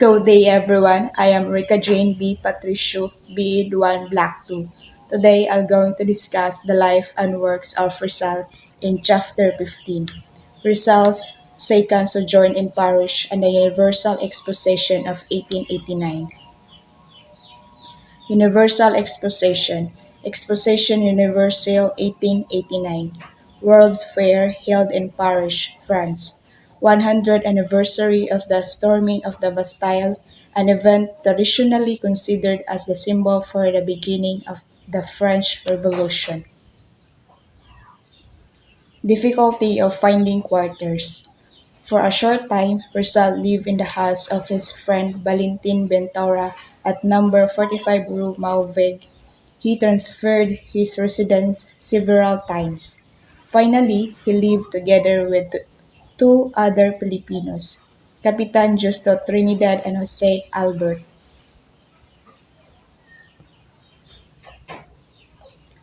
Good day everyone, I am Rika Jane B. Patricio B. Duan Black 2. Today I'm going to discuss the life and works of Rizal in Chapter 15. Rizal's second sojourn in Paris and the Universal Exposition of 1889. Universal Exposition Exposition Universelle 1889 World's Fair held in Paris, France. 100th anniversary of the storming of the Bastille, an event traditionally considered as the symbol for the beginning of the French Revolution. Difficulty of finding quarters. For a short time, Rizal lived in the house of his friend Valentin Ventura at number 45 Rue Mauvais. He transferred his residence several times. Finally, he lived together with two other Filipinos, Capitan Justo Trinidad and Jose Albert.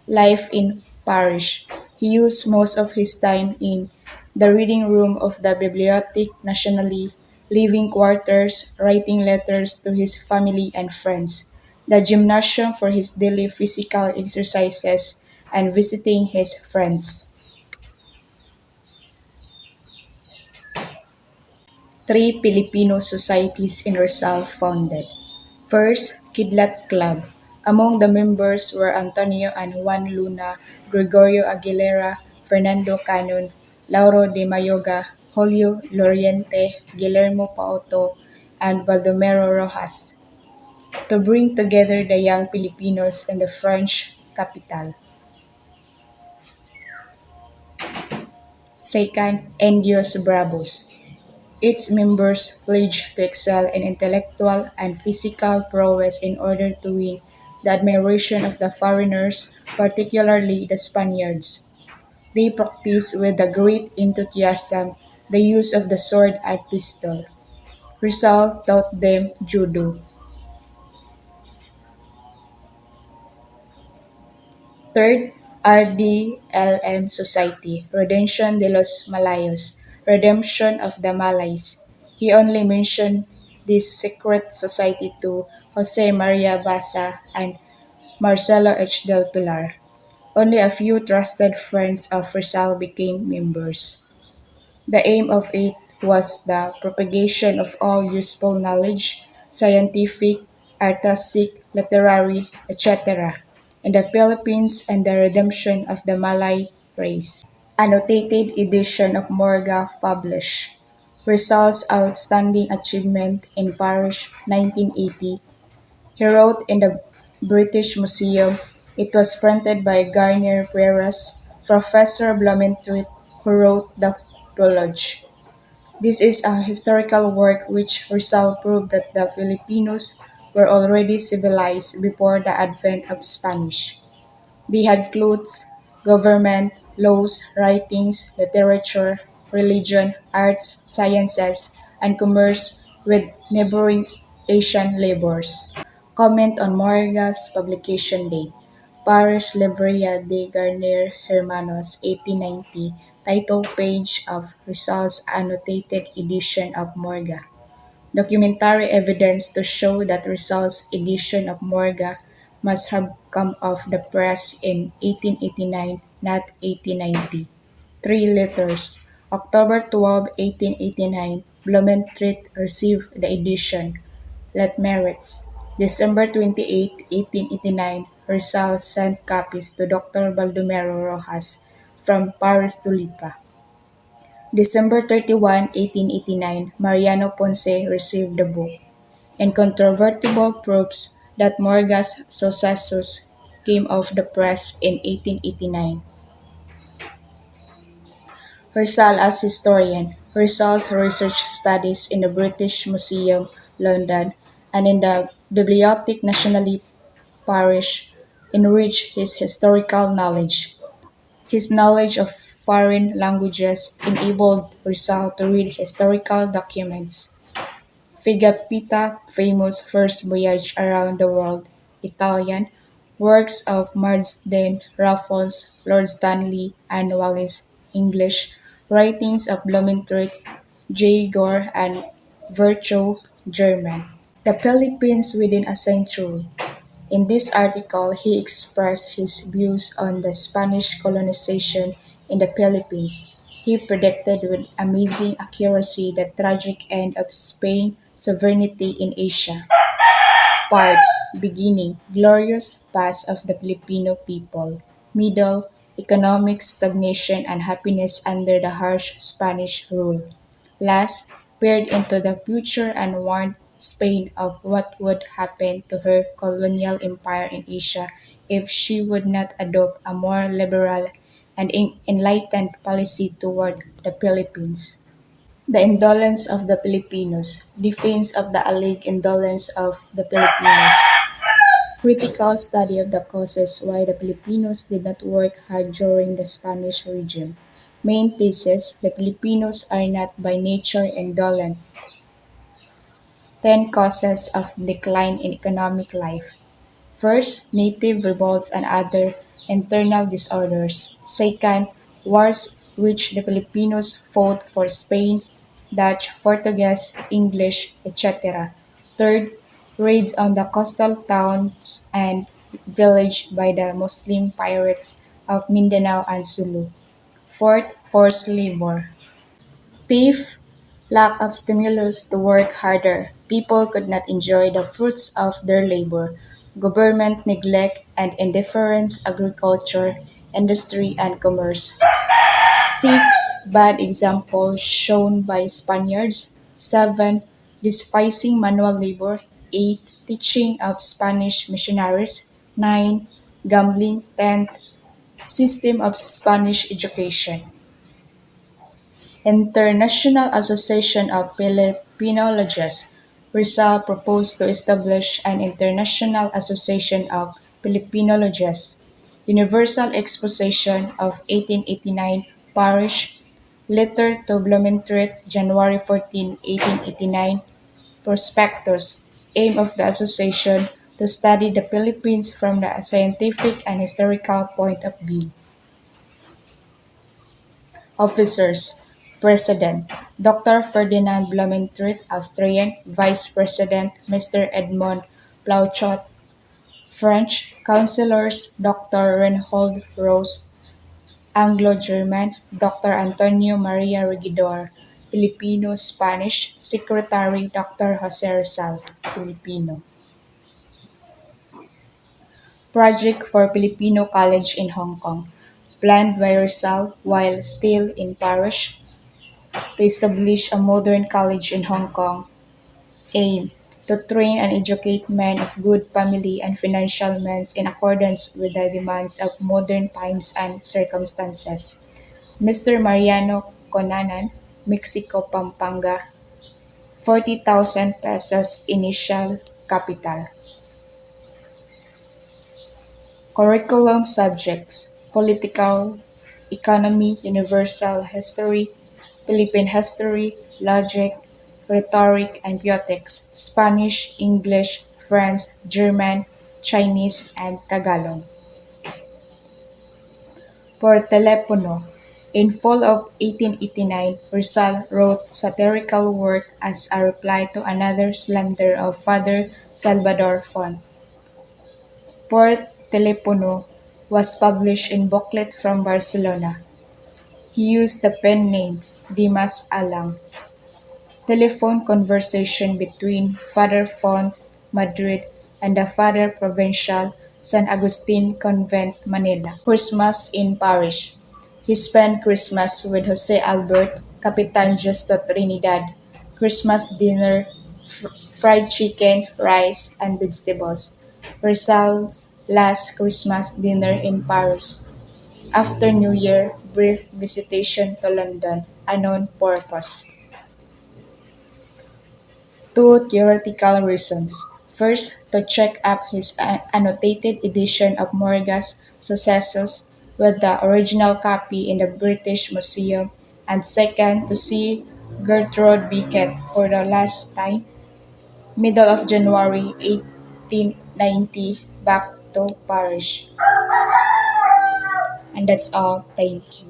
Life in Paris. He used most of his time in the reading room of the Bibliothèque Nationale, living quarters, writing letters to his family and friends, the gymnasium for his daily physical exercises, and visiting his friends. Three Filipino societies in Rizal founded. First, Kidlat Club. Among the members were Antonio and Juan Luna, Gregorio Aguilera, Fernando Canon, Lauro de Mayoga, Julio Loriente, Guillermo Pauto, and Baldomero Rojas, to bring together the young Filipinos in the French capital. Second, Indios Bravos. Its members pledged to excel in intellectual and physical prowess in order to win the admiration of the foreigners, particularly the Spaniards. They practiced with a great enthusiasm the use of the sword and pistol. Rizal taught them judo. Third, RDLM Society, Redemption de los Malayos, Redemption of the Malays. He only mentioned this secret society to Jose Maria Basa and Marcelo H. del Pilar. Only a few trusted friends of Rizal became members. The aim of it was the propagation of all useful knowledge, scientific, artistic, literary, etc., in the Philippines and the redemption of the Malay race. Annotated edition of Morga published. Rizal's outstanding achievement in Paris 1980. He wrote in the British Museum. It was printed by Garnier Perez, Professor Blumentritt, who wrote the prologue. This is a historical work which Rizal proved that the Filipinos were already civilized before the advent of Spanish. They had clothes, government, laws, writings, literature, religion, arts, sciences, and commerce with neighboring Asian labors. Comment on Morga's publication date. Paris Libreria de Garnier Hermanos, 1890, title page of Rizal's annotated edition of Morga. Documentary evidence to show that Rizal's edition of Morga must have come off the press in 1889, not 1890. Three letters. October 12, 1889, Blumentritt received the edition. Let merits. December 28, 1889, Rizal sent copies to Dr. Baldomero Rojas from Paris to Lipa. December 31, 1889, Mariano Ponce received the book. Incontrovertible proofs that Morga's successors came off the press in 1889. Rizal as historian. Rizal's research studies in the British Museum, London, and in the Bibliothèque Nationale, Paris, enriched his historical knowledge. His knowledge of foreign languages enabled Rizal to read historical documents. Figapita, famous First Voyage Around the World, Italian, works of Marsden, Raffles, Lord Stanley, and Wallis, English, writings of Blumentritt, J. Gore, and Virchow, German. The Philippines within a century. In this article, he expressed his views on the Spanish colonization in the Philippines. He predicted with amazing accuracy the tragic end of Spain's sovereignty in Asia. Parts beginning glorious past of the Filipino people. Middle economic stagnation and happiness under the harsh Spanish rule. Last peered into the future and warned Spain of what would happen to her colonial empire in Asia if she would not adopt a more liberal and enlightened policy toward the Philippines. The indolence of the Filipinos. Defense of the alleged indolence of the Filipinos. Critical study of the causes why the Filipinos did not work hard during the Spanish regime. Main thesis: the Filipinos are not by nature indolent. 10 causes of decline in economic life. First, native revolts and other internal disorders. Second, wars which the Filipinos fought for Spain, Dutch, Portuguese, English, etc. Third, raids on the coastal towns and villages by the Muslim pirates of Mindanao and Sulu. Fourth, forced labor. Fifth, lack of stimulus to work harder. People could not enjoy the fruits of their labor. Government neglect and indifference agriculture, industry and commerce. Six, bad example shown by Spaniards. Seven, despising manual labor. Eight, teaching of Spanish missionaries. Nine, gambling. 10, system of Spanish education. International Association of Filipinologists. Rizal proposed to establish an International Association of Filipinologists. Universal Exposition of 1889, Paris. Letter to Blumentritt, January 14, 1889. Prospectus. Aim of the association to study the Philippines from the scientific and historical point of view. Officers: President: Dr. Ferdinand Blumentritt, Austrian; Vice President: Mr. Edmond Plauchot, French; Councilors: Dr. Reinhold Rose, Anglo-German; Dr. Antonio Maria Regidor, Filipino; Spanish; Secretary: Dr. Jose Rizal, Filipino. Project for Filipino College in Hong Kong. Planned by Rizal while still in Paris to establish a modern college in Hong Kong. Aim: to train and educate men of good family and financial means in accordance with the demands of modern times and circumstances. Mr. Mariano Conanan, Mexico, Pampanga, 40,000 pesos initial capital. Curriculum subjects: Political Economy, Universal History, Philippine History, Logic, Rhetoric and Poetics, Spanish, English, French, German, Chinese, and Tagalog. Por Telepono. In fall of 1889, Rizal wrote satirical work as a reply to another slander of Father Salvador Font. Por Telepono was published in booklet from Barcelona. He used the pen name Dimas Alang. Telephone conversation between Father Font, Madrid, and the Father Provincial, San Agustin Convent, Manila. Christmas in Paris. He spent Christmas with Jose Albert, Capitan Justo Trinidad. Christmas dinner, fried chicken, rice, and vegetables. Rizal's last Christmas dinner in Paris. After New Year, brief visitation to London, unknown purpose. Two theoretical reasons. First, to check up his annotated edition of Morga's Successus with the original copy in the British Museum, and second, to see Gertrude Beckett for the last time. Middle of January 1890, back to Paris. And that's all. Thank you.